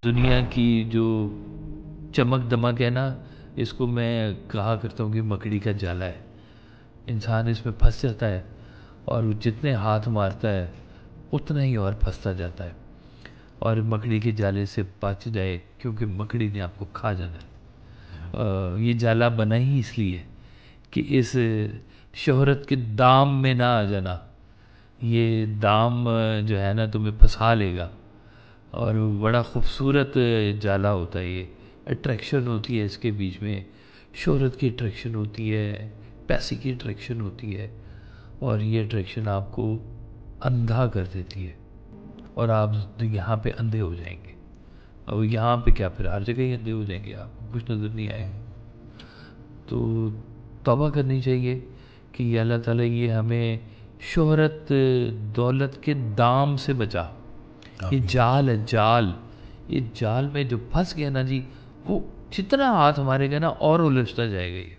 दुनिया की जो चमक दमक है ना, इसको मैं कहा करता हूँ कि मकड़ी का जाला है। इंसान इसमें फंस जाता है और जितने हाथ मारता है उतना ही और फंसता जाता है, और मकड़ी के जाले से बच जाए, क्योंकि मकड़ी ने आपको खा जाना है। ये जाला बना ही इसलिए कि इस शोहरत के दाम में ना आ जाना। ये दाम जो है ना तुम्हें फंसा लेगा, और बड़ा खूबसूरत जाला होता है ये। अट्रैक्शन होती है इसके बीच में, शोहरत की अट्रैक्शन होती है, पैसे की अट्रैक्शन होती है, और ये अट्रैक्शन आपको अंधा कर देती है, और आप यहाँ पे अंधे हो जाएंगे। और यहाँ पे क्या, फिर हर जगह ही अंधे हो जाएंगे, आपको कुछ नज़र नहीं आएगा। तो तौबा करनी चाहिए कि अल्लाह ताला ये हमें शोहरत दौलत के दाम से बचा। ये आमीन। जाल है, जाल। ये जाल में जो फंस गया ना जी, वो जितना हाथ मारेगा ना और उलझता जाएगा ये।